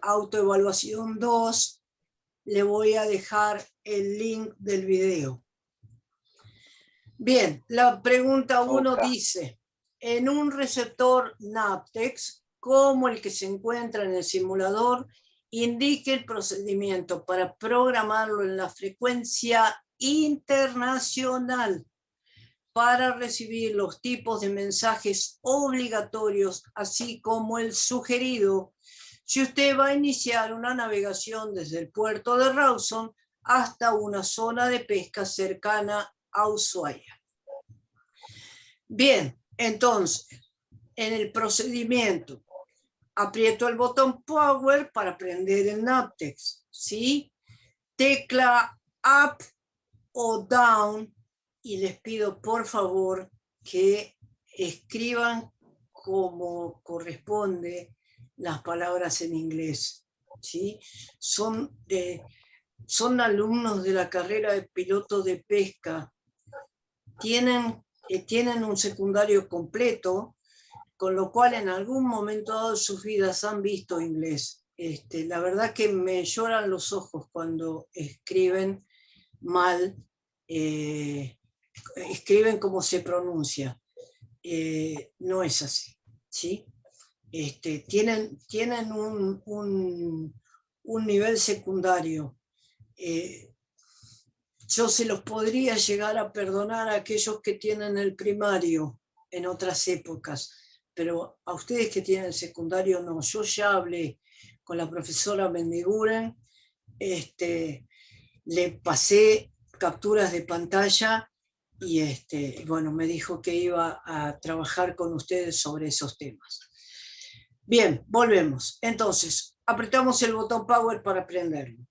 autoevaluación 2, le voy a dejar el link del video. Bien, la pregunta 1 dice, en un receptor NAVTEX, como el que se encuentra en el simulador, indique el procedimiento para programarlo en la frecuencia internacional para recibir los tipos de mensajes obligatorios, así como el sugerido, si usted va a iniciar una navegación desde el puerto de Rawson hasta una zona de pesca cercana a Ushuaia. Bien, entonces, en el procedimiento, aprieto el botón Power para prender el NAVTEX, ¿sí? Tecla Up o Down, y les pido por favor que escriban como corresponde las palabras en inglés, ¿sí? Son alumnos de la carrera de piloto de pesca, tienen un secundario completo, con lo cual en algún momento dado de sus vidas han visto inglés. La verdad que me lloran los ojos cuando escriben mal, escriben como se pronuncia. No es así, ¿sí? Tienen un nivel secundario. Yo se los podría llegar a perdonar a aquellos que tienen el primario en otras épocas, pero a ustedes que tienen el secundario no. Yo ya hablé con la profesora Mendiguren, le pasé capturas de pantalla y bueno, me dijo que iba a trabajar con ustedes sobre esos temas. Bien, volvemos. Entonces, apretamos el botón Power para prenderlo.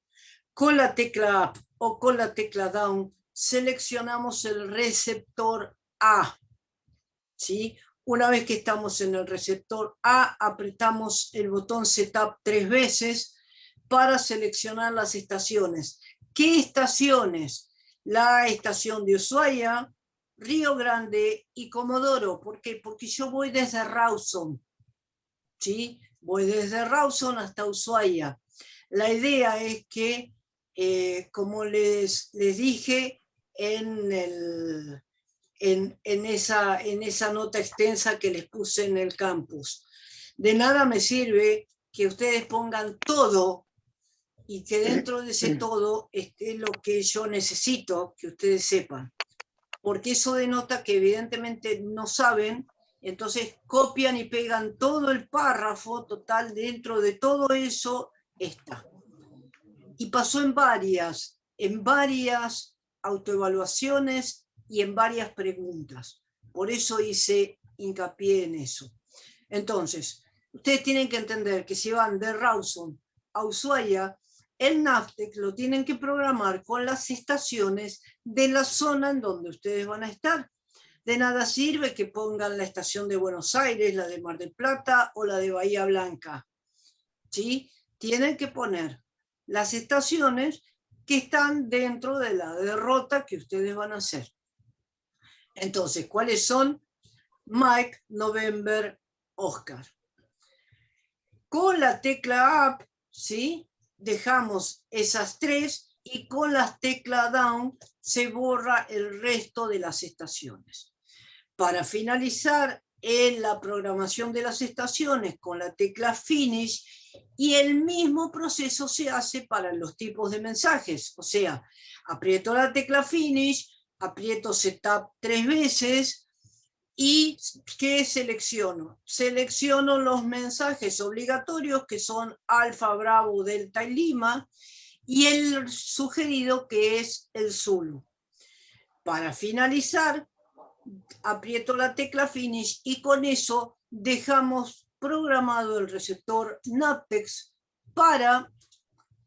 Con la tecla Up o con la tecla Down, seleccionamos el receptor A, ¿sí? Una vez que estamos en el receptor A, apretamos el botón Setup 3 veces para seleccionar las estaciones. ¿Qué estaciones? La estación de Ushuaia, Río Grande y Comodoro. ¿Por qué? Porque yo voy desde Rawson, ¿sí? Voy desde Rawson hasta Ushuaia. La idea es que, como les dije en esa nota extensa que les puse en el campus, de nada me sirve que ustedes pongan todo y que dentro de ese todo esté lo que yo necesito que ustedes sepan, porque eso denota que evidentemente no saben. Entonces copian y pegan todo el párrafo total, dentro de todo eso está. Y pasó en varias autoevaluaciones y en varias preguntas. Por eso hice hincapié en eso. Entonces, ustedes tienen que entender que si van de Rawson a Ushuaia, el NAVTEX lo tienen que programar con las estaciones de la zona en donde ustedes van a estar. De nada sirve que pongan la estación de Buenos Aires, la de Mar del Plata o la de Bahía Blanca, ¿sí? Tienen que poner las estaciones que están dentro de la derrota que ustedes van a hacer. Entonces, ¿cuáles son? Mike, November, Oscar. Con la tecla Up, ¿sí? Dejamos esas tres, y con la tecla Down se borra el resto de las estaciones. Para finalizar en la programación de las estaciones con la tecla Finish, y el mismo proceso se hace para los tipos de mensajes. O sea, aprieto la tecla Finish, aprieto Setup 3 veces, y ¿qué selecciono? Selecciono los mensajes obligatorios, que son Alfa, Bravo, Delta y Lima, y el sugerido, que es el Zulu. Para finalizar, aprieto la tecla Finish, y con eso dejamos programado el receptor NAVTEX para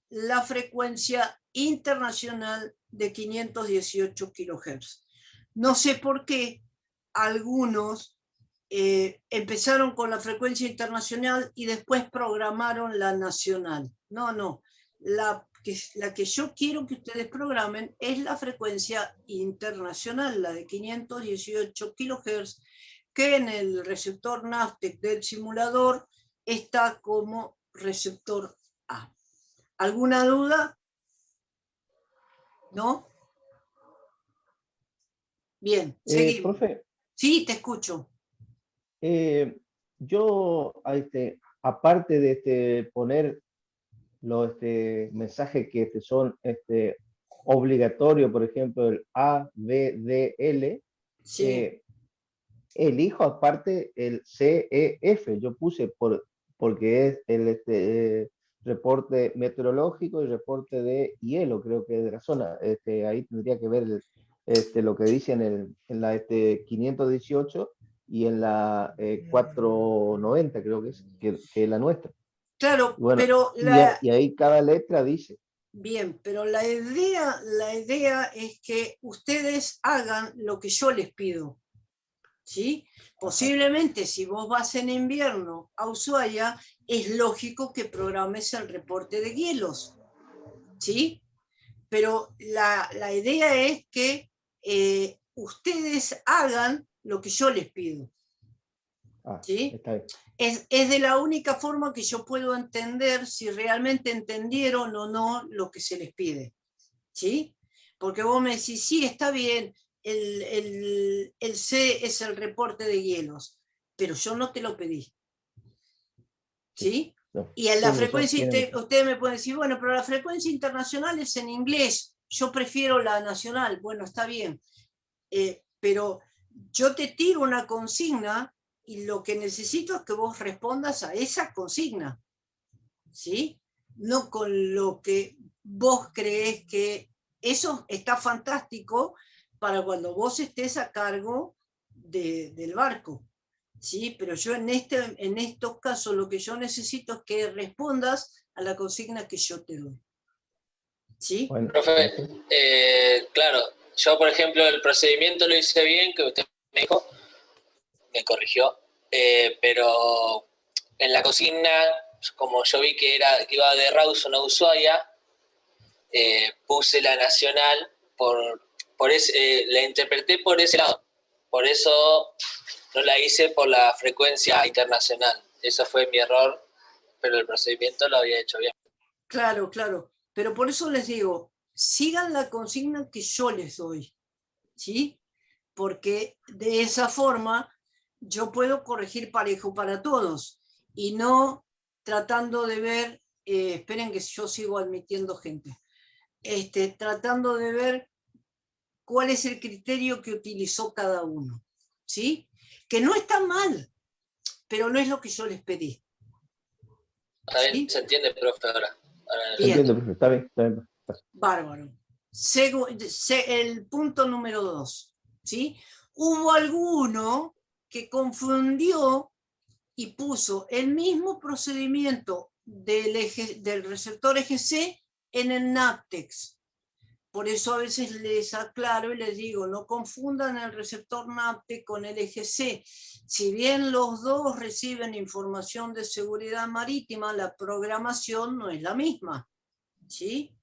la frecuencia internacional de 518 kHz. No sé por qué algunos empezaron con la frecuencia internacional y después programaron la nacional. No, la que yo quiero que ustedes programen es la frecuencia internacional, la de 518 kHz, que en el receptor NAVTEX del simulador está como receptor A. ¿Alguna duda? ¿No? Bien, seguimos. Profe, Sí, te escucho. yo, aparte de poner los mensajes que son obligatorios, por ejemplo, el A, B, D, L, Sí. eh, elijo aparte el C, E, F. Yo puse porque es el reporte meteorológico y reporte de hielo, creo que es de la zona. Ahí tendría que ver lo que dice en la 518 y en la 490, creo que es la nuestra. Claro, Bueno, pero y ahí cada letra dice. bien, pero la idea es que ustedes hagan lo que yo les pido, ¿sí? Ajá. Posiblemente si vos vas en invierno a Ushuaia, es lógico que programes el reporte de hielos, ¿sí? Pero la idea es que ustedes hagan lo que yo les pido, ¿sí? Está bien. Es de la única forma que yo puedo entender si realmente entendieron o no lo que se les pide, ¿sí? Porque vos me decís, sí, está bien, el C es el reporte de hielos, pero yo no te lo pedí, Sí, ¿sí? no, Y en la tiene razón, frecuencia, tiene razón. ustedes me pueden decir, bueno, pero la frecuencia internacional es en inglés, yo prefiero la nacional, bueno, está bien, pero yo te tiro una consigna y lo que necesito es que vos respondas a esa consigna, ¿sí? No con lo que vos crees que eso está fantástico para cuando vos estés a cargo del barco, ¿sí? Pero yo en estos casos lo que yo necesito es que respondas a la consigna que yo te doy, ¿sí? Bueno, Profe, gracias. claro, yo por ejemplo el procedimiento lo hice bien, que usted me dijo, me corrigió, pero en la consigna, como yo vi que iba de Rawson a Ushuaia, puse la nacional la interpreté por ese lado, por eso no la hice por la frecuencia internacional. Eso fue mi error, pero el procedimiento lo había hecho bien. Claro, claro. Pero por eso les digo, sigan la consigna que yo les doy, ¿sí? Porque de esa forma yo puedo corregir parejo para todos y no tratando de ver, esperen que yo sigo admitiendo gente, tratando de ver cuál es el criterio que utilizó cada uno, ¿sí? Que no está mal, pero no es lo que yo les pedí, Está bien, ¿sí? se entiende, profe, ahora Se Bien, entiende, profe. Está bien, está bien. bárbaro. El punto número 2, ¿sí? Hubo alguno que confundió y puso el mismo procedimiento del receptor EGC en el NAPTEX. Por eso a veces les aclaro y les digo, no confundan el receptor NAPTEX con el EGC. Si bien los dos reciben información de seguridad marítima, la programación no es la misma, ¿sí?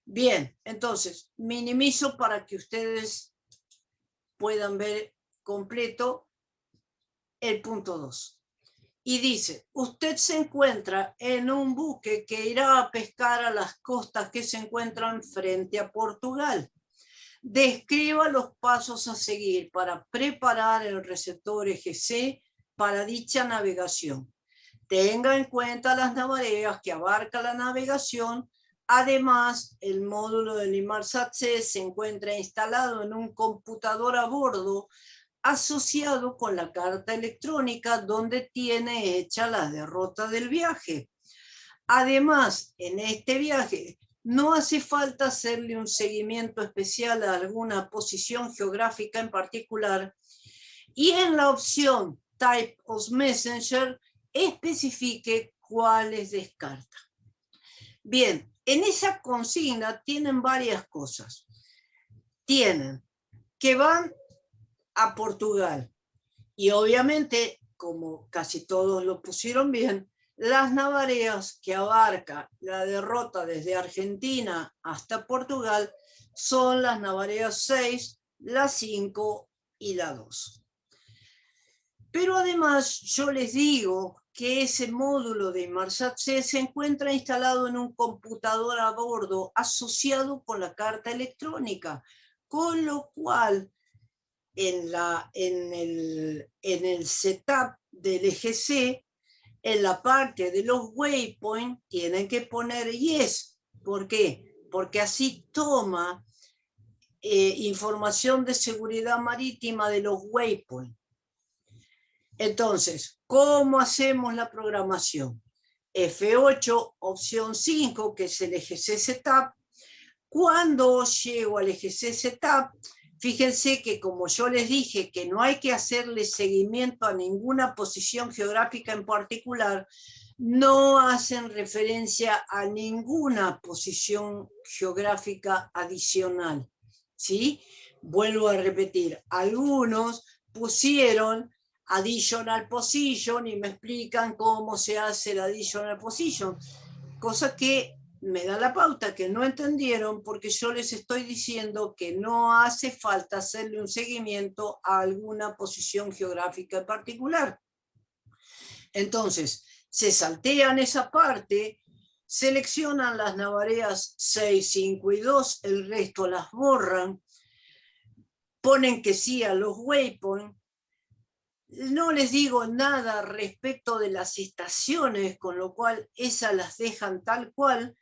Bien, entonces, minimizo para que ustedes puedan ver completo el punto 2. Y dice, usted se encuentra en un buque que irá a pescar a las costas que se encuentran frente a Portugal. Describa los pasos a seguir para preparar el receptor EGC para dicha navegación. Tenga en cuenta las navareas que abarca la navegación. Además, el módulo del Inmarsat-C se encuentra instalado en un computador a bordo asociado con la carta electrónica donde tiene hecha la derrota del viaje. Además, en este viaje no hace falta hacerle un seguimiento especial a alguna posición geográfica en particular y en la opción Type of Messenger especifique cuáles descarta. Bien, en esa consigna tienen varias cosas. Tienen que van a Portugal y obviamente, como casi todos lo pusieron bien, las navareas que abarca la derrota desde Argentina hasta Portugal son las navareas 6, la 5 y la 2. Pero además yo les digo que ese módulo de Inmarsat C se encuentra instalado en un computador a bordo asociado con la carta electrónica, con lo cual en el setup del EGC, en la parte de los waypoints, tienen que poner yes. ¿Por qué? Porque así toma información de seguridad marítima de los waypoints. Entonces, ¿cómo hacemos la programación? F8, opción 5, que es el EGC Setup. Cuando llego al EGC Setup, fíjense que como yo les dije que no hay que hacerle seguimiento a ninguna posición geográfica en particular, no hacen referencia a ninguna posición geográfica adicional, ¿sí? Vuelvo a repetir, algunos pusieron additional position y me explican cómo se hace la additional position, cosa que me da la pauta que no entendieron, porque yo les estoy diciendo que no hace falta hacerle un seguimiento a alguna posición geográfica en particular. Entonces, se saltean esa parte, seleccionan las navareas 6, 5 y 2, el resto las borran, ponen que sí a los waypoints. No les digo nada respecto de las estaciones, con lo cual esas las dejan tal cual.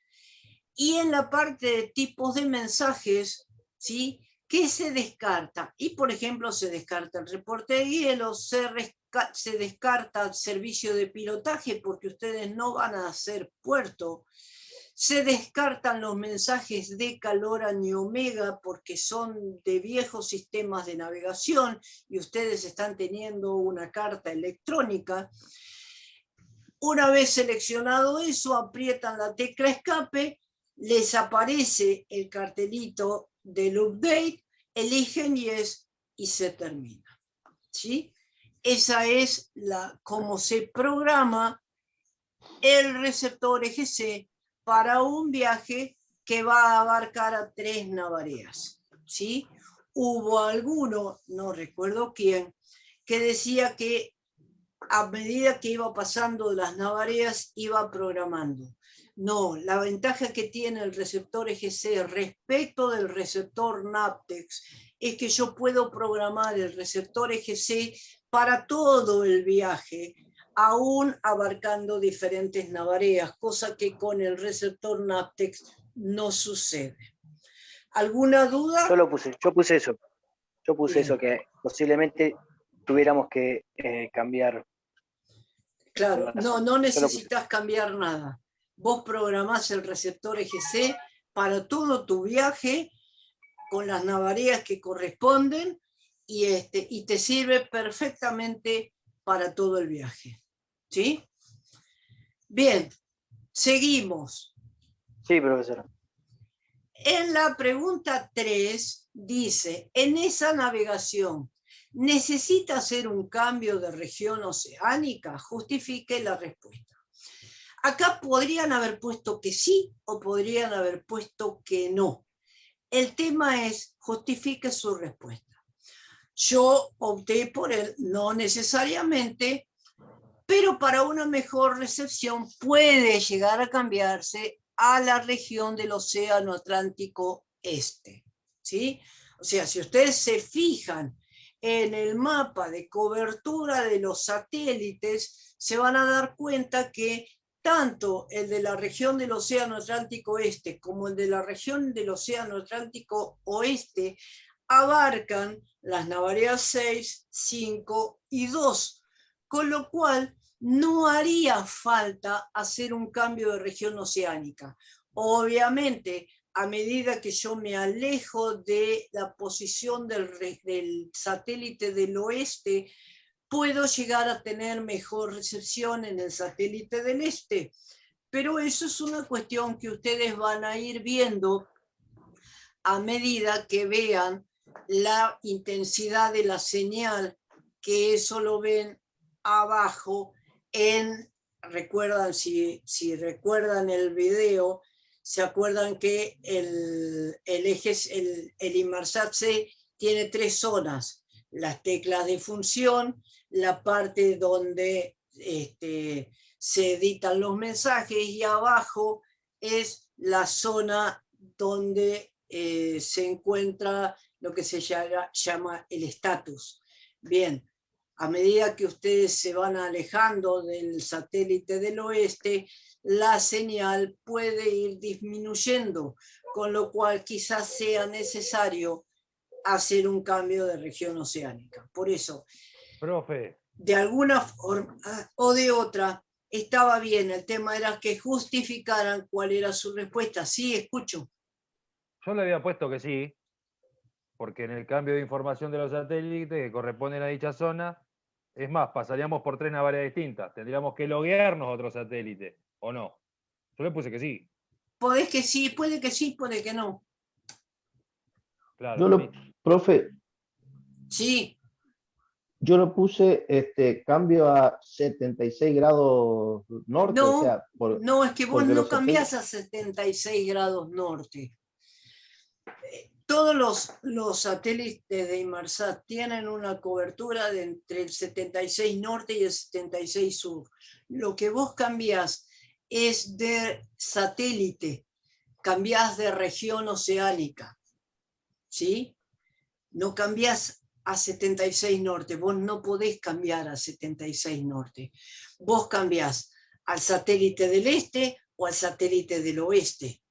Y en la parte de tipos de mensajes, ¿sí? ¿Qué se descarta? Y por ejemplo, se descarta el reporte de hielo, se descarta el servicio de pilotaje porque ustedes no van a hacer puerto. Se descartan los mensajes de calor a ni omega porque son de viejos sistemas de navegación y ustedes están teniendo una carta electrónica. Una vez seleccionado eso, aprietan la tecla escape, les aparece el cartelito del update, eligen yes y se termina, ¿sí? Esa es cómo se programa el receptor EGC para un viaje que va a abarcar a 3 navareas, ¿sí? Hubo alguno, no recuerdo quién, que decía que a medida que iba pasando las navareas iba programando. No, la ventaja que tiene el receptor EGC respecto del receptor NAVTEX es que yo puedo programar el receptor EGC para todo el viaje, aún abarcando diferentes navareas, cosa que con el receptor NAVTEX no sucede. ¿Alguna duda? Yo puse eso. Yo puse Bien. eso, que posiblemente tuviéramos que cambiar. Claro, no necesitas cambiar nada. Vos programás el receptor EGC para todo tu viaje con las navareas que corresponden y te sirve perfectamente para todo el viaje. ¿Sí? Bien, seguimos. Sí, profesor. En la pregunta 3 dice, en esa navegación, ¿necesita hacer un cambio de región oceánica? Justifique la respuesta. Acá podrían haber puesto que sí o podrían haber puesto que no. El tema es, justifique su respuesta. Yo opté por el no necesariamente, pero para una mejor recepción puede llegar a cambiarse a la región del Océano Atlántico Este, ¿sí? O sea, si ustedes se fijan en el mapa de cobertura de los satélites, se van a dar cuenta que tanto el de la región del Océano Atlántico Este como el de la región del Océano Atlántico Oeste abarcan las navareas 6, 5 y 2, con lo cual no haría falta hacer un cambio de región oceánica. Obviamente, a medida que yo me alejo de la posición del satélite del oeste, puedo llegar a tener mejor recepción en el satélite del este. Pero eso es una cuestión que ustedes van a ir viendo a medida que vean la intensidad de la señal, que eso lo ven abajo recuerdan, si recuerdan el video, se acuerdan que el Inmarsat C tiene 3 zonas: las teclas de función, la parte donde se editan los mensajes, y abajo es la zona donde se encuentra lo que se llama el estatus. Bien, a medida que ustedes se van alejando del satélite del oeste, la señal puede ir disminuyendo, con lo cual quizás sea necesario hacer un cambio de región oceánica. Por eso, Profe, de alguna forma o de otra, estaba bien. El tema era que justificaran cuál era su respuesta. Sí, escucho. yo le había puesto que sí, porque en el cambio de información de los satélites que corresponden a dicha zona, es más, pasaríamos por 3 navales distintas. Tendríamos que loguearnos a otro satélite, ¿o no? Yo le puse que sí. Podés que sí, puede que no. Claro, Yo profe, Sí, yo lo puse cambio a 76 grados norte, o no, sea, no, es que vos porque no los cambiás satélites. a 76 grados norte. Todos los satélites de Inmarsat tienen una cobertura de entre el 76 norte y el 76 sur. Lo que vos cambiás es de satélite, cambiás de región oceánica, ¿sí? No cambiás a 76 norte, vos no podés cambiar a 76 norte. Vos cambiás al satélite del este o al satélite del oeste,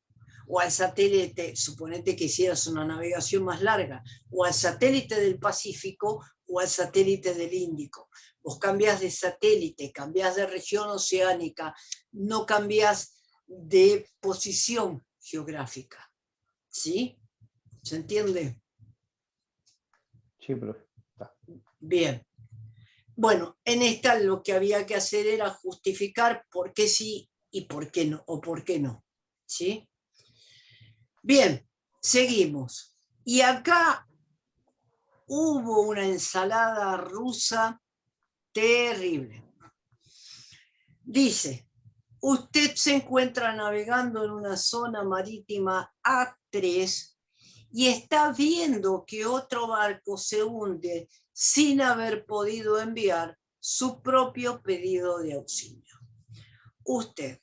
o al satélite, suponete que hicieras una navegación más larga, o al satélite del Pacífico o al satélite del Índico. Vos cambiás de satélite, cambiás de región oceánica, no cambiás de posición geográfica. ¿Sí? ¿Se entiende? Sí, profe. Está. Bien. Bueno, en esta lo que había que hacer era justificar por qué sí y por qué no, o por qué no. ¿Sí? Bien, seguimos. Y acá hubo una ensalada rusa terrible. Dice, usted se encuentra navegando en una zona marítima A3 y está viendo que otro barco se hunde sin haber podido enviar su propio pedido de auxilio. Usted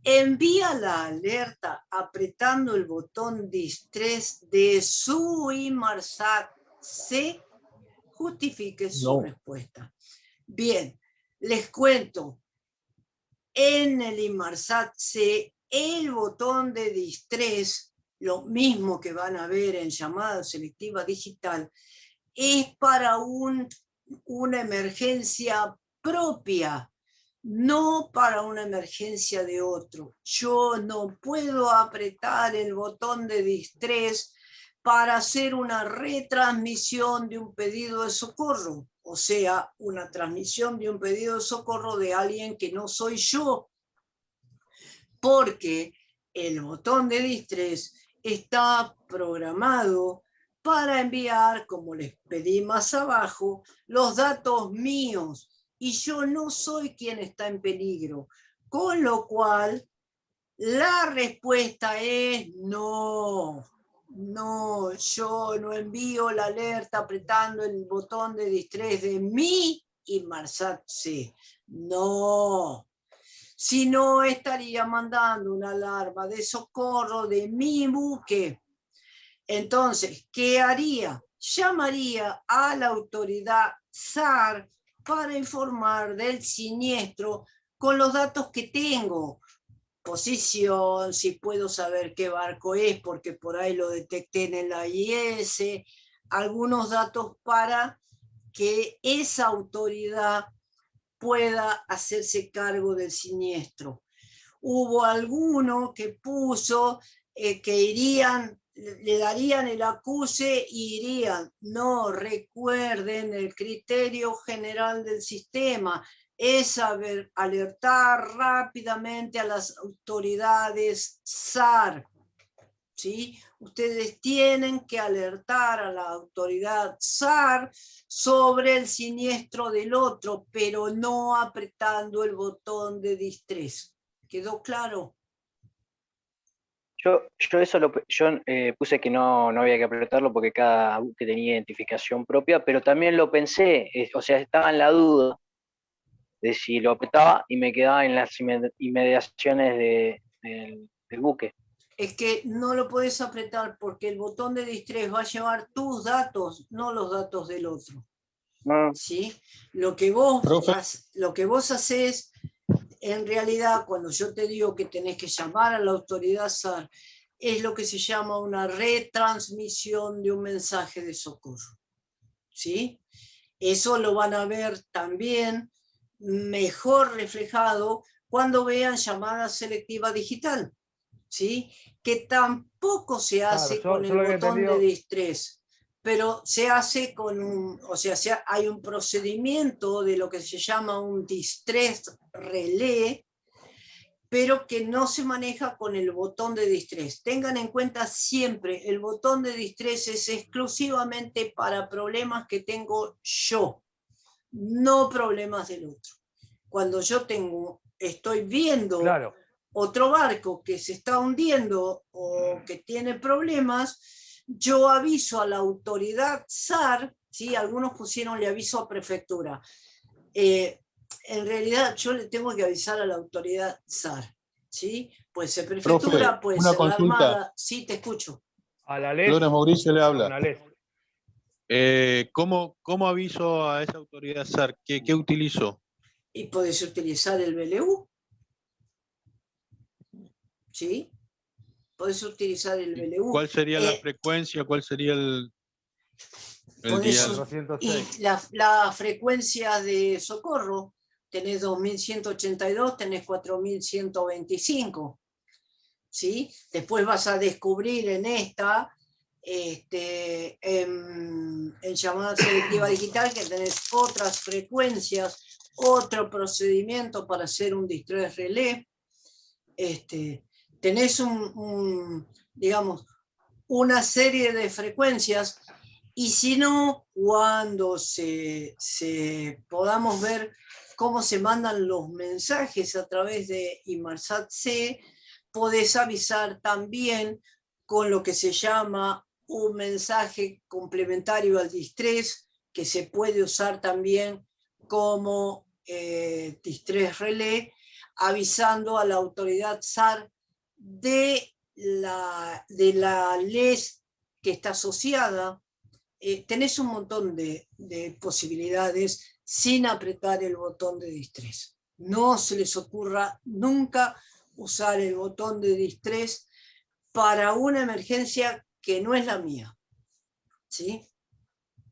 envía la alerta apretando el botón distress de su Inmarsat C. Justifique su No, respuesta. Bien, les cuento. En el Inmarsat C, el botón de distress, lo mismo que van a ver en llamada selectiva digital, es para una emergencia propia, no para una emergencia de otro. Yo no puedo apretar el botón de distress para hacer una retransmisión de un pedido de socorro, o sea, una transmisión de un pedido de socorro de alguien que no soy yo, porque el botón de distress está programado para enviar, como les pedí más abajo, los datos míos, y yo no soy quien está en peligro, con lo cual la respuesta es no. No, yo no envío la alerta apretando el botón de distress de mi Inmarsat C. No. Si no, estaría mandando una alarma de socorro de mi buque. Entonces, ¿qué haría? Llamaría a la autoridad SAR para informar del siniestro con los datos que tengo. Posición, si puedo saber qué barco es, porque por ahí lo detecté en el AIS, algunos datos para que esa autoridad pueda hacerse cargo del siniestro. Hubo alguno que puso que irían, le darían el acuse y irían. No, recuerden el criterio general del sistema, es saber alertar rápidamente a las autoridades SAR. ¿Sí? Ustedes tienen que alertar a la autoridad SAR sobre el siniestro del otro, pero no apretando el botón de distress. ¿Quedó claro? Yo eso puse que no había que apretarlo porque cada buque tenía identificación propia, pero también lo pensé, o sea, estaba en la duda de si lo apretaba y me quedaba en las inmediaciones del buque. Es que no lo podés apretar porque el botón de distress va a llevar tus datos, no los datos del otro. ¿Sí? Lo que vos hacés, en realidad, cuando yo te digo que tenés que llamar a la autoridad SAR, es lo que se llama una retransmisión de un mensaje de socorro. ¿Sí? Eso lo van a ver también mejor reflejado cuando vean llamada selectiva digital. ¿Sí? Que tampoco se hace con el botón de distress, pero se hace con hay un procedimiento de lo que se llama un distress relé, pero que no se maneja con el botón de distress. Tengan en cuenta siempre, el botón de distress es exclusivamente para problemas que tengo yo, no problemas del otro. Cuando yo estoy viendo otro barco que se está hundiendo o que tiene problemas, yo aviso a la autoridad SAR, ¿sí? Algunos pusieron le aviso a prefectura. En realidad yo le tengo que avisar a la autoridad SAR, ¿sí? Puede ser prefectura, puede ser la Armada. Sí, te escucho. A la ley. Flores Mauricio le habla. ¿Cómo aviso a esa autoridad SAR? ¿Qué utilizo? Y podés utilizar el BLU. ¿Sí? Podés utilizar el BLU. ¿Cuál sería la frecuencia? ¿Cuál sería el día? Y la frecuencia de socorro, tenés 2182, tenés 4125. ¿Sí? Después vas a descubrir en esta, en llamada selectiva digital, que tenés otras frecuencias, otro procedimiento para hacer un distress relé. Tenés digamos, una serie de frecuencias, y si no, cuando podamos ver cómo se mandan los mensajes a través de Inmarsat-C, podés avisar también con lo que se llama un mensaje complementario al distress, que se puede usar también como distress relé, avisando a la autoridad SAR de la LES que está asociada. Tenés un montón de posibilidades sin apretar el botón de distress. No se les ocurra nunca usar el botón de distress para una emergencia que no es la mía. ¿Sí?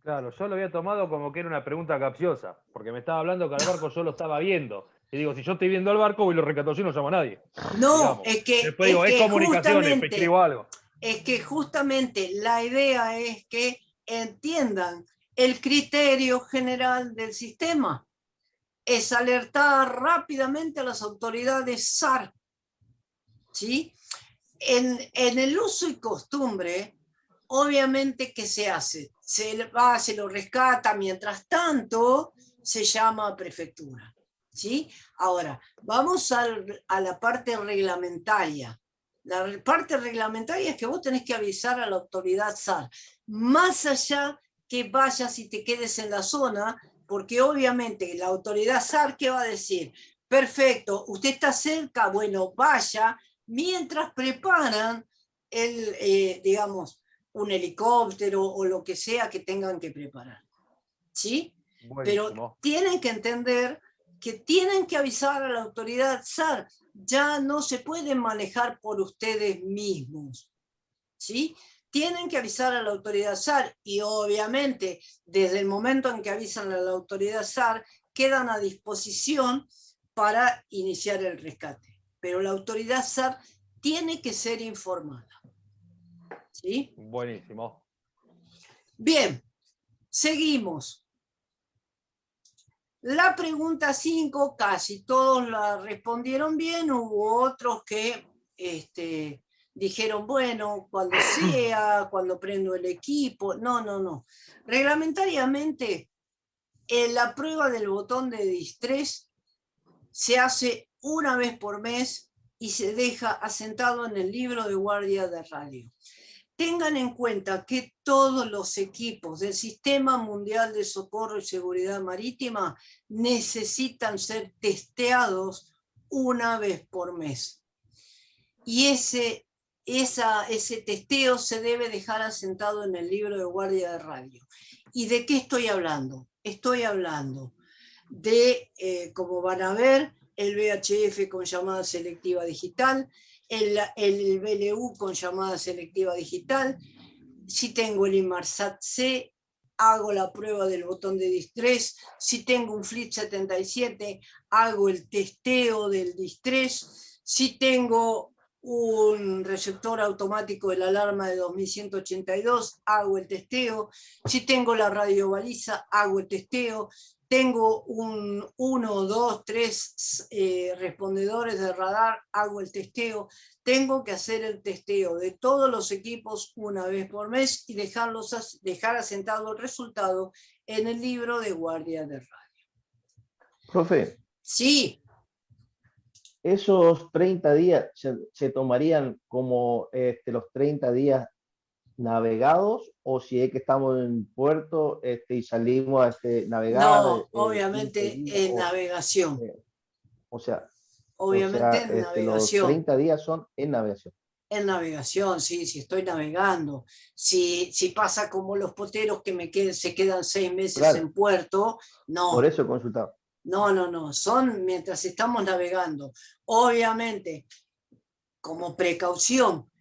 Claro, yo lo había tomado como que era una pregunta capciosa, porque me estaba hablando que al barco yo lo estaba viendo. Y digo, si yo estoy viendo al barco, voy y lo rescato yo, no llamo a nadie. No, digamos. es que, después digo, es comunicaciones, escribo algo. Es que justamente la idea es que entiendan el criterio general del sistema. Es alertar rápidamente a las autoridades SAR. ¿Sí? En el uso y costumbre, obviamente, ¿qué se hace? Se lo rescata, mientras tanto se llama a prefectura. ¿Sí? Ahora, vamos a la parte reglamentaria. La parte reglamentaria es que vos tenés que avisar a la autoridad SAR, más allá que vayas y te quedes en la zona, porque obviamente la autoridad SAR, ¿qué va a decir? Perfecto, usted está cerca, bueno, vaya, mientras preparan digamos, un helicóptero o lo que sea que tengan que preparar. ¿Sí? Buenísimo. Pero tienen que entender que tienen que avisar a la autoridad SAR. Ya no se pueden manejar por ustedes mismos. ¿Sí? Tienen que avisar a la autoridad SAR, y obviamente desde el momento en que avisan a la autoridad SAR quedan a disposición para iniciar el rescate. Pero la autoridad SAR tiene que ser informada. ¿Sí? Buenísimo. Bien, seguimos. La pregunta 5, casi todos la respondieron bien, hubo otros que dijeron, bueno, cuando sea, cuando prendo el equipo. No. Reglamentariamente, la prueba del botón de distress se hace una vez por mes y se deja asentado en el libro de guardia de radio. tengan en cuenta que todos los equipos del Sistema Mundial de Socorro y Seguridad Marítima necesitan ser testeados una vez por mes. Y ese testeo se debe dejar asentado en el libro de guardia de radio. ¿Y de qué estoy hablando? Estoy hablando de, como van a ver, el VHF con llamada selectiva digital, el BLU con llamada selectiva digital. Si tengo el Inmarsat C, hago la prueba del botón de distrés. Si tengo un FLIT 77, hago el testeo del distrés. Si tengo un receptor automático de la alarma de 2182, hago el testeo. Si tengo la radiobaliza, hago el testeo. Tengo 1, 2, 3 respondedores de radar, hago el testeo. Tengo que hacer el testeo de todos los equipos una vez por mes y dejar asentado el resultado en el libro de guardia de radio. Profe. Sí. ¿Esos 30 días se tomarían como los 30 días navegados, o si es que estamos en puerto y salimos a navegar? No, obviamente en navegación. Obviamente en navegación. Los 30 días son en navegación. En navegación, sí, si estoy navegando. Si pasa como los poteros que se quedan 6 meses claro. En puerto, no. Por eso he consultado. No, son mientras estamos navegando. Obviamente, como precaución,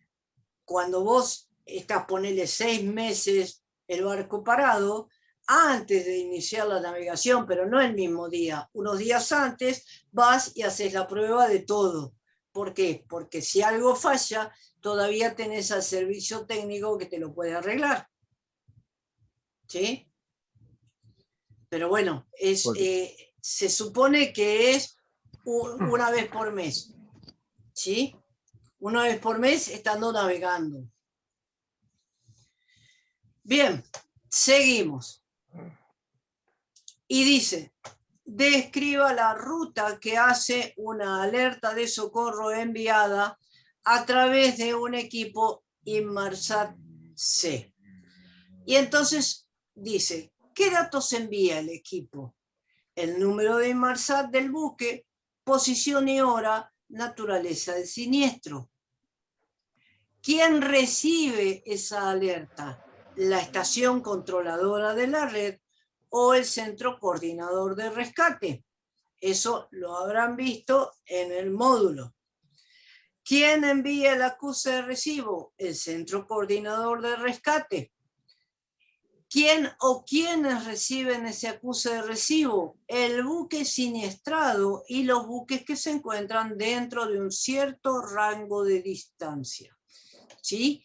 cuando vos estás, ponele 6 meses el barco parado, antes de iniciar la navegación, pero no el mismo día, unos días antes, vas y haces la prueba de todo. ¿Por qué? Porque si algo falla, todavía tenés al servicio técnico que te lo puede arreglar. ¿Sí? Pero bueno, se supone que es una vez por mes. ¿Sí? Una vez por mes estando navegando. Bien, seguimos. Y dice, describa la ruta que hace una alerta de socorro enviada a través de un equipo Inmarsat C. Y entonces dice, ¿qué datos envía el equipo? El número de Inmarsat del buque, posición y hora, naturaleza del siniestro. ¿Quién recibe esa alerta? La estación controladora de la red o el centro coordinador de rescate. Eso lo habrán visto en el módulo. ¿Quién envía el acuse de recibo? El centro coordinador de rescate. ¿Quién o quiénes reciben ese acuse de recibo? El buque siniestrado y los buques que se encuentran dentro de un cierto rango de distancia. ¿Sí?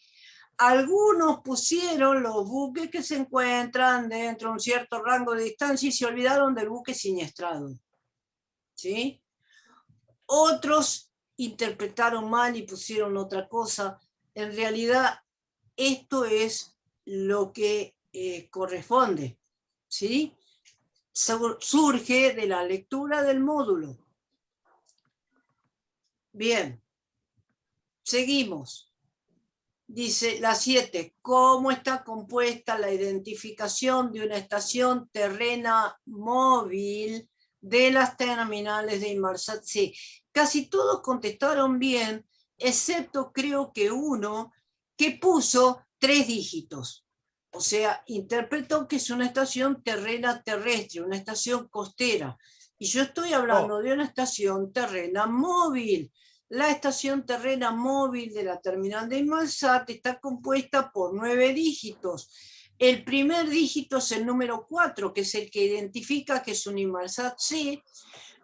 Algunos pusieron los buques que se encuentran dentro de un cierto rango de distancia y se olvidaron del buque siniestrado. ¿Sí? Otros interpretaron mal y pusieron otra cosa. En realidad, esto es lo que corresponde. ¿Sí? Surge de la lectura del módulo. Bien. Seguimos. Dice la 7, ¿cómo está compuesta la identificación de una estación terrena móvil de las terminales de Inmarsat C? Casi todos contestaron bien, excepto creo que uno que puso 3 dígitos. O sea, interpretó que es una estación terrena terrestre, una estación costera. Y yo estoy hablando de una estación terrena móvil. La estación terrena móvil de la terminal de Inmarsat está compuesta por 9 dígitos. El primer dígito es el número 4, que es el que identifica que es un Inmarsat C.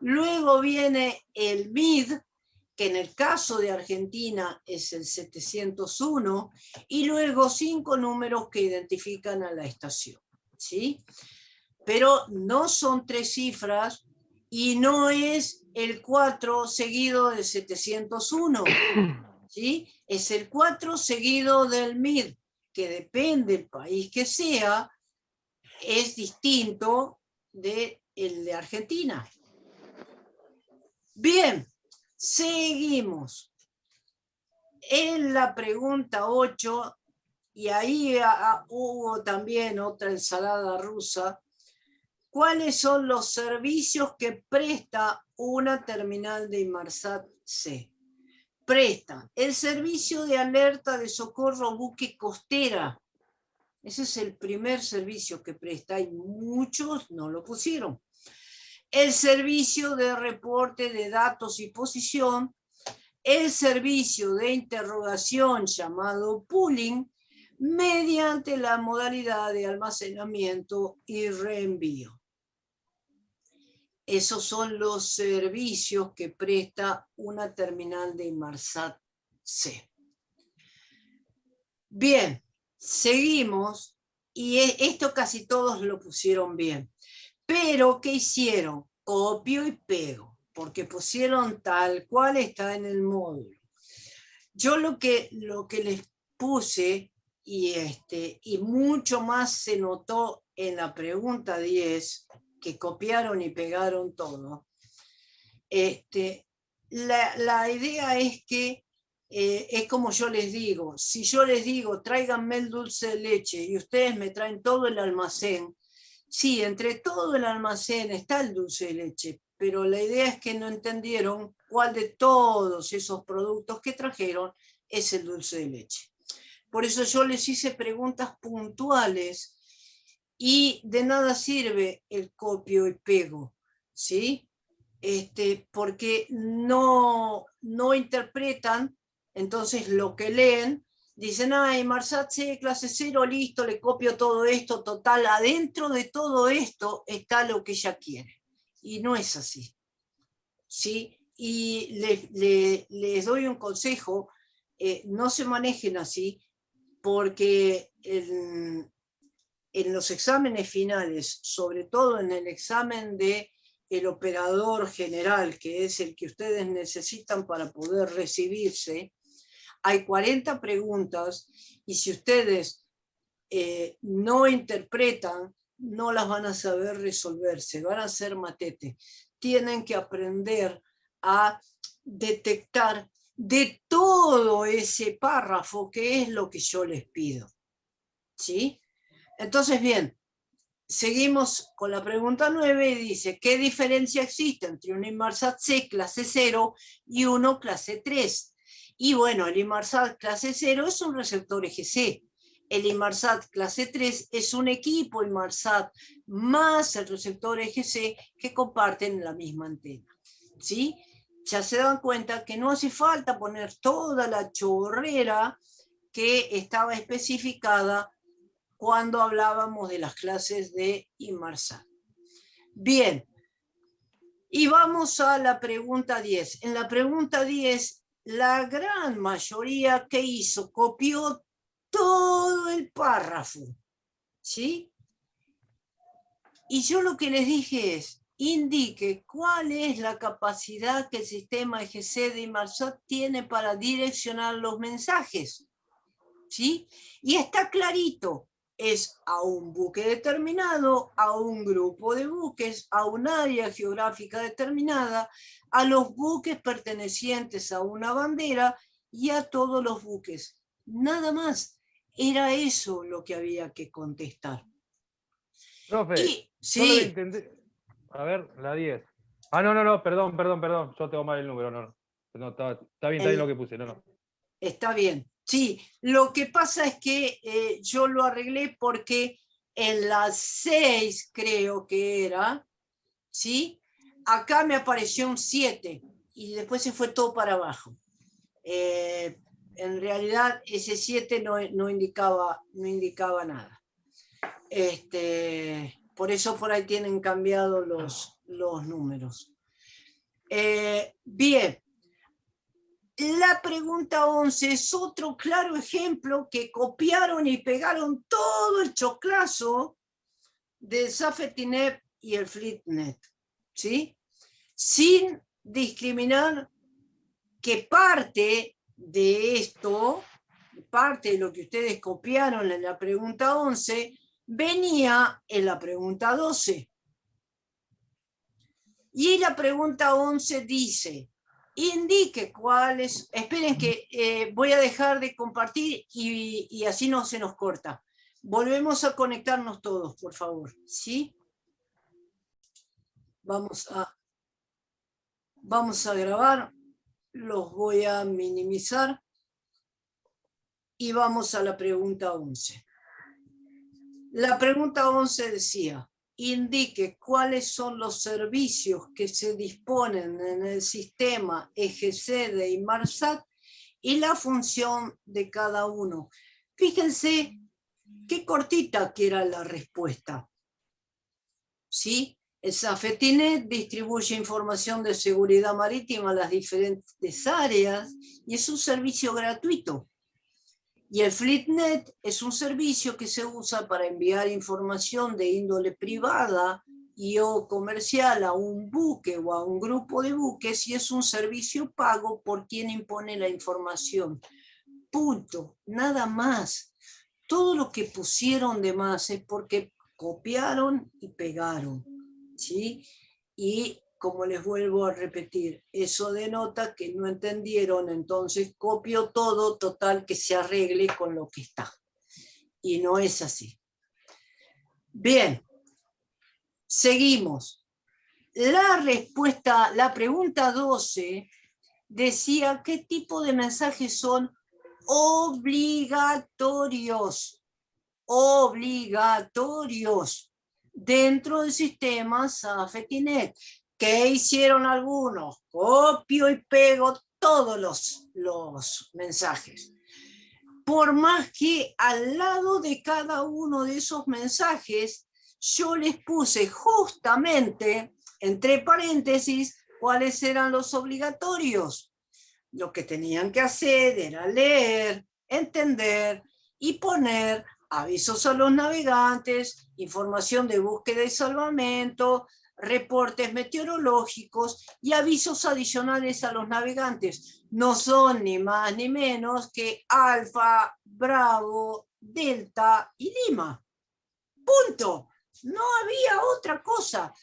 Luego viene el MID, que en el caso de Argentina es el 701, y luego 5 números que identifican a la estación. ¿Sí? Pero no son 3 cifras, y no es el 4 seguido del 701, ¿sí? Es el 4 seguido del MID, que depende del país que sea, es distinto del de Argentina. Bien, seguimos. En la pregunta 8 y ahí hubo también otra ensalada rusa. ¿Cuáles son los servicios que presta una terminal de Inmarsat C? Presta el servicio de alerta de socorro buque costera. Ese es el primer servicio que presta y muchos no lo pusieron. El servicio de reporte de datos y posición, el servicio de interrogación llamado pooling, mediante la modalidad de almacenamiento y reenvío. Esos son los servicios que presta una terminal de Inmarsat C. Bien, seguimos, y esto casi todos lo pusieron bien. Pero, ¿qué hicieron? Copio y pego, porque pusieron tal cual está en el módulo. Yo lo que les puse, y mucho más se notó en la pregunta 10, que copiaron y pegaron todo, la idea es que es como yo les digo, si yo les digo tráiganme el dulce de leche y ustedes me traen todo el almacén, sí, entre todo el almacén está el dulce de leche, pero la idea es que no entendieron cuál de todos esos productos que trajeron es el dulce de leche. Por eso yo les hice preguntas puntuales y de nada sirve el copio y pego, ¿sí? Porque no interpretan, entonces lo que leen, dicen, Inmarsat C, clase 0, listo, le copio todo esto, total, adentro de todo esto está lo que ella quiere. Y no es así, ¿sí? Y les doy un consejo, no se manejen así, porque en los exámenes finales, sobre todo en el examen de el operador general, que es el que ustedes necesitan para poder recibirse, hay 40 preguntas y si ustedes no interpretan, no las van a saber resolverse, van a ser matete. Tienen que aprender a detectar de todo ese párrafo que es lo que yo les pido, ¿sí? Entonces, bien, seguimos con la pregunta 9 y dice, ¿qué diferencia existe entre un Inmarsat C clase 0 y uno clase 3? Y bueno, el Inmarsat clase 0 es un receptor EGC. El Inmarsat clase 3 es un equipo Inmarsat más el receptor EGC que comparten la misma antena, ¿sí? Ya se dan cuenta que no hace falta poner toda la chorrera que estaba especificada cuando hablábamos de las clases de Inmarsat. Bien, y vamos a la pregunta 10. En la pregunta 10, la gran mayoría que hizo, copió todo el párrafo, ¿sí? Y yo lo que les dije es, indique cuál es la capacidad que el sistema EGC de Inmarsat tiene para direccionar los mensajes, ¿sí? Y está clarito, es a un buque determinado, a un grupo de buques, a un área geográfica determinada, a los buques pertenecientes a una bandera y a todos los buques. Nada más, era eso lo que había que contestar. Profe, Y, solo le sí, entendí. A ver, la 10. Ah, no, perdón. Yo tengo mal el número, no, está bien lo que puse, no. está bien. Sí, lo que pasa es que yo lo arreglé porque en las 6 creo que era, ¿sí? Acá me apareció un 7 y después se fue todo para abajo. En realidad ese 7 no indicaba nada. Por eso por ahí tienen cambiado los números. Bien. La pregunta 11 es otro claro ejemplo que copiaron y pegaron todo el choclazo del Safety-Net y el FleetNet, ¿sí? Sin discriminar que parte de esto, parte de lo que ustedes copiaron en la pregunta 11, venía en la pregunta 12. Y la pregunta 11 dice, indique cuáles, esperen que voy a dejar de compartir y así no se nos corta. Volvemos a conectarnos todos, por favor, ¿sí? Vamos a grabar, los voy a minimizar y vamos a la pregunta 11. La pregunta 11 decía, indique cuáles son los servicios que se disponen en el sistema EGC de Inmarsat y la función de cada uno. Fíjense qué cortita que era la respuesta. ¿Sí? El Safetinet distribuye información de seguridad marítima a las diferentes áreas y es un servicio gratuito. Y el FleetNet es un servicio que se usa para enviar información de índole privada y o comercial a un buque o a un grupo de buques y es un servicio pago por quien impone la información. Punto, nada más. Todo lo que pusieron de más es porque copiaron y pegaron, ¿sí? Y como les vuelvo a repetir, eso denota que no entendieron, entonces copio todo, total que se arregle con lo que está. Y no es así. Bien, seguimos. La respuesta, la pregunta 12 decía qué tipo de mensajes son obligatorios dentro del sistema Safetinet. ¿Qué hicieron algunos? Copio y pego todos los mensajes. Por más que al lado de cada uno de esos mensajes yo les puse justamente, entre paréntesis, cuáles eran los obligatorios. Lo que tenían que hacer era leer, entender y poner avisos a los navegantes, información de búsqueda y salvamento, reportes meteorológicos y avisos adicionales a los navegantes. No son ni más ni menos que Alfa, Bravo, Delta y Lima. Punto. No había otra cosa.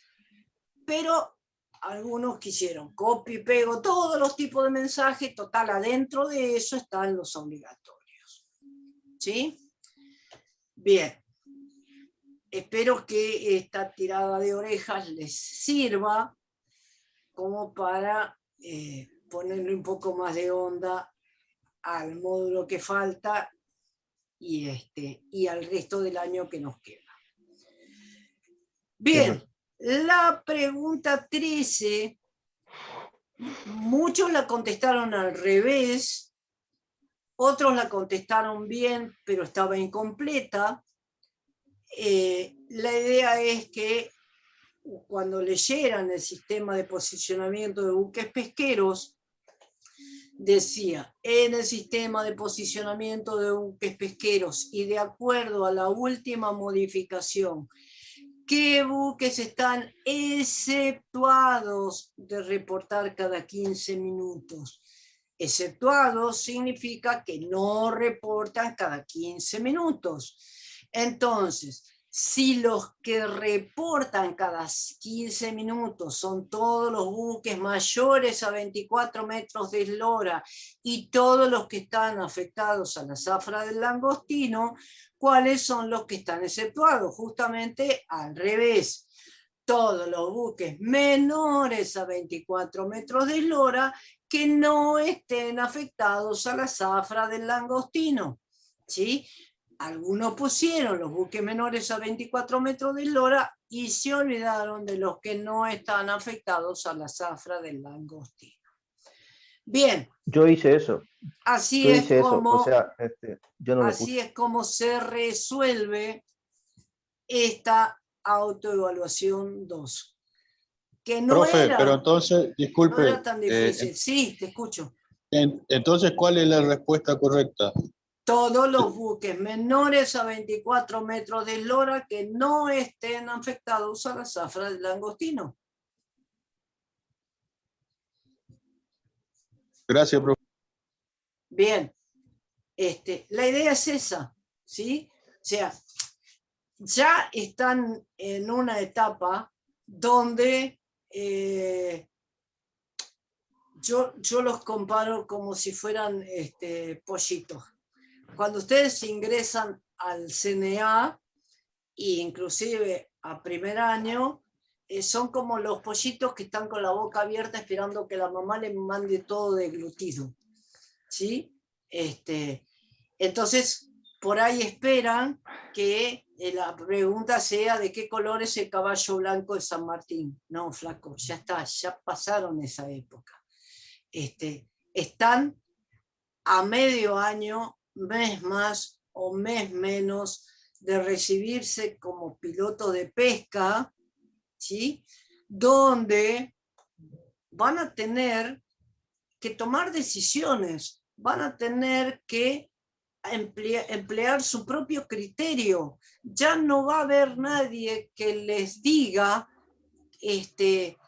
Pero algunos quisieron copio y pego todos los tipos de mensajes, total, adentro de eso están los obligatorios. ¿Sí? Bien. Espero que esta tirada de orejas les sirva como para ponerle un poco más de onda al módulo que falta y al resto del año que nos queda. Bien, la pregunta 13, muchos la contestaron al revés, otros la contestaron bien, pero estaba incompleta. La idea es que cuando leyeran el sistema de posicionamiento de buques pesqueros, decía, en el sistema de posicionamiento de buques pesqueros y de acuerdo a la última modificación, ¿qué buques están exceptuados de reportar cada 15 minutos? Exceptuados significa que no reportan cada 15 minutos. Entonces, si los que reportan cada 15 minutos son todos los buques mayores a 24 metros de eslora y todos los que están afectados a la zafra del langostino, ¿cuáles son los que están exceptuados? Justamente al revés. Todos los buques menores a 24 metros de eslora que no estén afectados a la zafra del langostino. ¿Sí? Algunos pusieron los buques menores a 24 metros de eslora y se olvidaron de los que no están afectados a la zafra del langostino. Bien. Yo hice eso. Así es como, o sea, yo no lo así puse. es como se resuelve esta autoevaluación 2. Que no Profe, era, pero entonces, disculpe, no era tan difícil. Sí, te escucho. entonces, ¿cuál es la respuesta correcta? Todos los buques menores a 24 metros de eslora que no estén afectados a la zafra del langostino. Gracias, profe. Bien, la idea es esa, ¿sí? O sea, ya están en una etapa donde yo los comparo como si fueran pollitos. Cuando ustedes ingresan al CNA, e inclusive a primer año, son como los pollitos que están con la boca abierta esperando que la mamá les mande todo deglutido, ¿sí? Entonces, por ahí esperan que la pregunta sea ¿de qué color es el caballo blanco de San Martín? No, flaco, ya está, ya pasaron esa época. Están a medio año, mes más o mes menos, de recibirse como piloto de pesca, ¿sí? Donde van a tener que tomar decisiones, van a tener que emplear su propio criterio. Ya no va a haber nadie que les diga el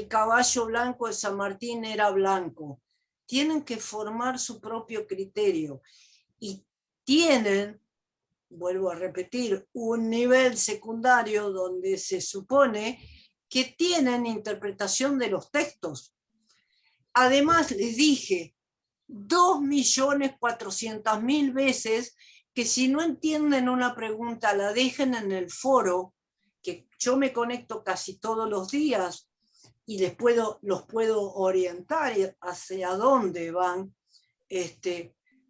caballo blanco de San Martín era blanco. Tienen que formar su propio criterio y tienen, vuelvo a repetir, un nivel secundario donde se supone que tienen interpretación de los textos. Además, les dije 2.400.000 veces que si no entienden una pregunta, la dejen en el foro, que yo me conecto casi todos los días y los puedo orientar hacia dónde van,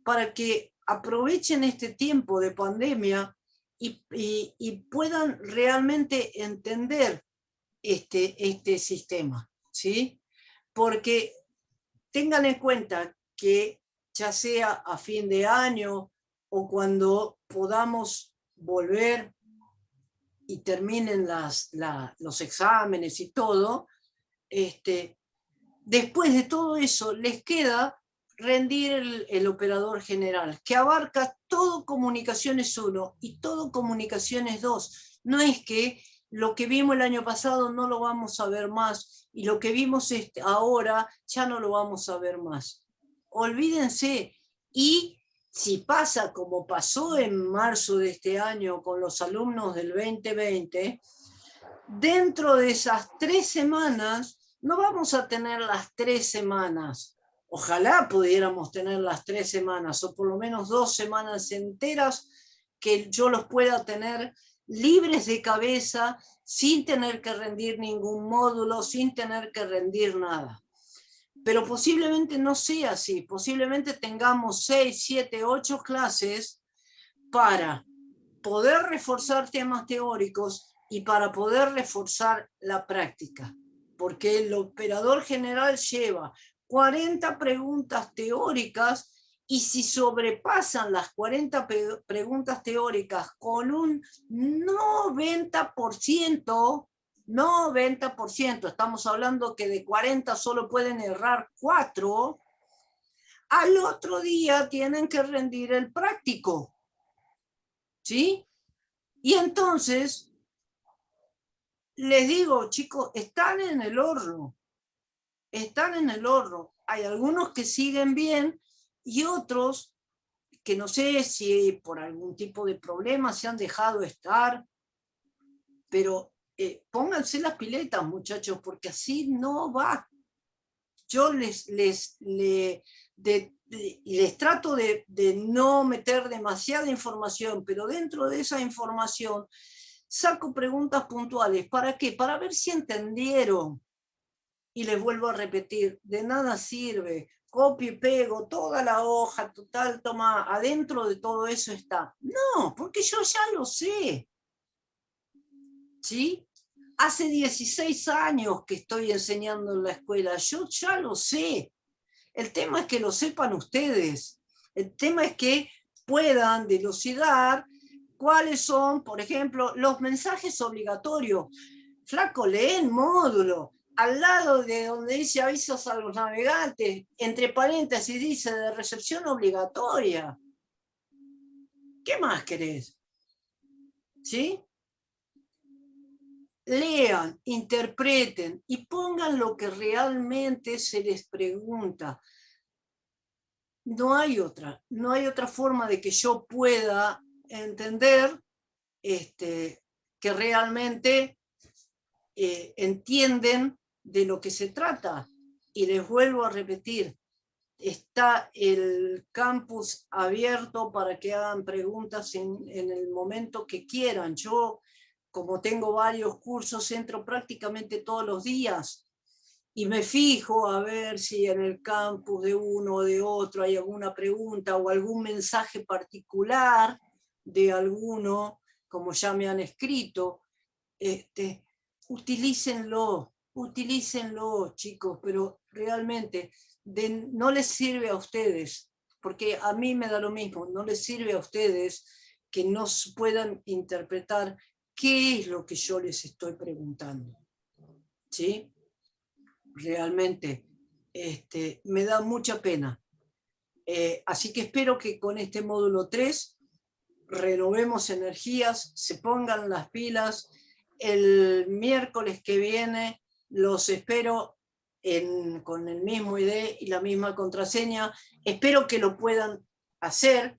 para que aprovechen este tiempo de pandemia y puedan realmente entender este sistema, ¿sí? Porque tengan en cuenta que ya sea a fin de año o cuando podamos volver y terminen los exámenes y todo, después de todo eso les queda rendir el operador general, que abarca todo comunicaciones 1 y todo comunicaciones 2. No es que lo que vimos el año pasado no lo vamos a ver más y lo que vimos ahora ya no lo vamos a ver más. Olvídense. Y si pasa como pasó en marzo de este año con los alumnos del 2020, dentro de esas 3 semanas, no vamos a tener las 3 semanas. Ojalá pudiéramos tener las 3 semanas, o por lo menos 2 semanas enteras que yo los pueda tener libres de cabeza, sin tener que rendir ningún módulo, sin tener que rendir nada. Pero posiblemente no sea así, posiblemente tengamos 6, 7, 8 clases para poder reforzar temas teóricos y para poder reforzar la práctica, porque el operador general lleva 40 preguntas teóricas y si sobrepasan las 40 preguntas teóricas con un 90%, estamos hablando que de 40 solo pueden errar 4, al otro día tienen que rendir el práctico, ¿sí? Y entonces, les digo, chicos, están en el horno. Hay algunos que siguen bien y otros que no sé si por algún tipo de problema se han dejado estar, pero pónganse las piletas, muchachos, porque así no va. Yo les trato de no meter demasiada información, pero dentro de esa información saco preguntas puntuales. ¿Para qué? Para ver si entendieron. Y les vuelvo a repetir, de nada sirve, copio y pego toda la hoja, total, toma, adentro de todo eso está. No, porque yo ya lo sé. ¿Sí? Hace 16 años que estoy enseñando en la escuela, yo ya lo sé. El tema es que lo sepan ustedes. El tema es que puedan dilucidar cuáles son, por ejemplo, los mensajes obligatorios. Flaco, leen módulo. Al lado de donde dice avisos a los navegantes, entre paréntesis dice de recepción obligatoria. ¿Qué más querés? ¿Sí? Lean, interpreten y pongan lo que realmente se les pregunta. No hay otra forma de que yo pueda entender que realmente entienden de lo que se trata. y les vuelvo a repetir, está el campus abierto para que hagan preguntas en el momento que quieran. Yo, como tengo varios cursos, entro prácticamente todos los días y me fijo a ver si en el campus de uno o de otro hay alguna pregunta o algún mensaje particular de alguno, como ya me han escrito. Utilícenlo, chicos, pero realmente no les sirve a ustedes, porque a mí me da lo mismo, no les sirve a ustedes que no puedan interpretar qué es lo que yo les estoy preguntando. ¿Sí? Realmente me da mucha pena. Así que espero que con este módulo 3 renovemos energías, se pongan las pilas. El miércoles que viene los espero con el mismo ID y la misma contraseña. Espero que lo puedan hacer,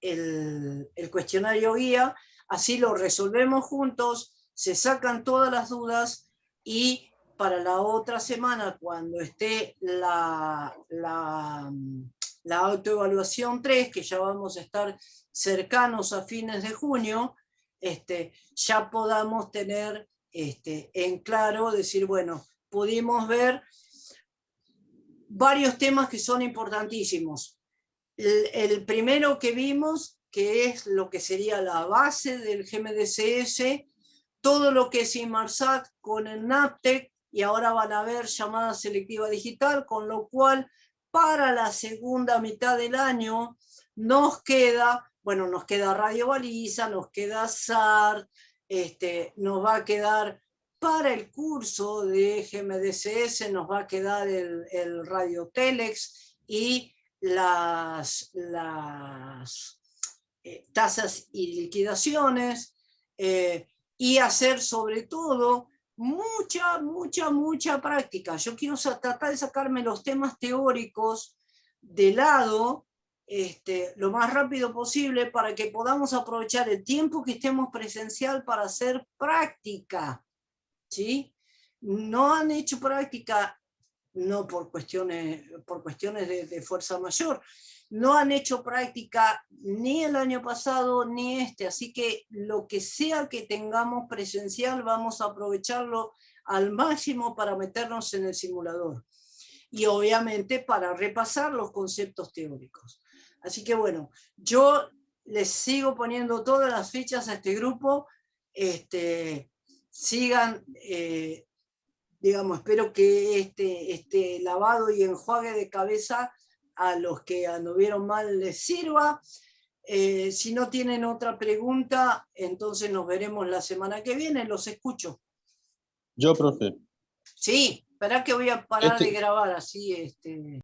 el cuestionario guía, así lo resolvemos juntos, se sacan todas las dudas y para la otra semana, cuando esté la autoevaluación 3, que ya vamos a estar cercanos a fines de junio, ya podamos tener en claro, decir, bueno, pudimos ver varios temas que son importantísimos. El primero que vimos, que es lo que sería la base del GMDSS, todo lo que es Inmarsat con el NAVTEC, y ahora van a ver llamada selectiva digital, con lo cual para la segunda mitad del año nos queda Radio Baliza, nos queda SAR, nos va a quedar para el curso de GMDSS, nos va a quedar el Radio Telex y las tasas y liquidaciones, y hacer sobre todo mucha práctica. Yo quiero tratar de sacarme los temas teóricos de lado lo más rápido posible para que podamos aprovechar el tiempo que estemos presencial para hacer práctica. ¿Sí? No han hecho práctica, no por cuestiones de fuerza mayor, no han hecho práctica ni el año pasado ni así que lo que sea que tengamos presencial vamos a aprovecharlo al máximo para meternos en el simulador y obviamente para repasar los conceptos teóricos. Así que bueno, yo les sigo poniendo todas las fichas a este grupo, sigan, digamos, espero que este lavado y enjuague de cabeza a los que anduvieron mal les sirva. Si no tienen otra pregunta, entonces nos veremos la semana que viene, los escucho. Yo, profe. Sí, espera que voy a parar de grabar así.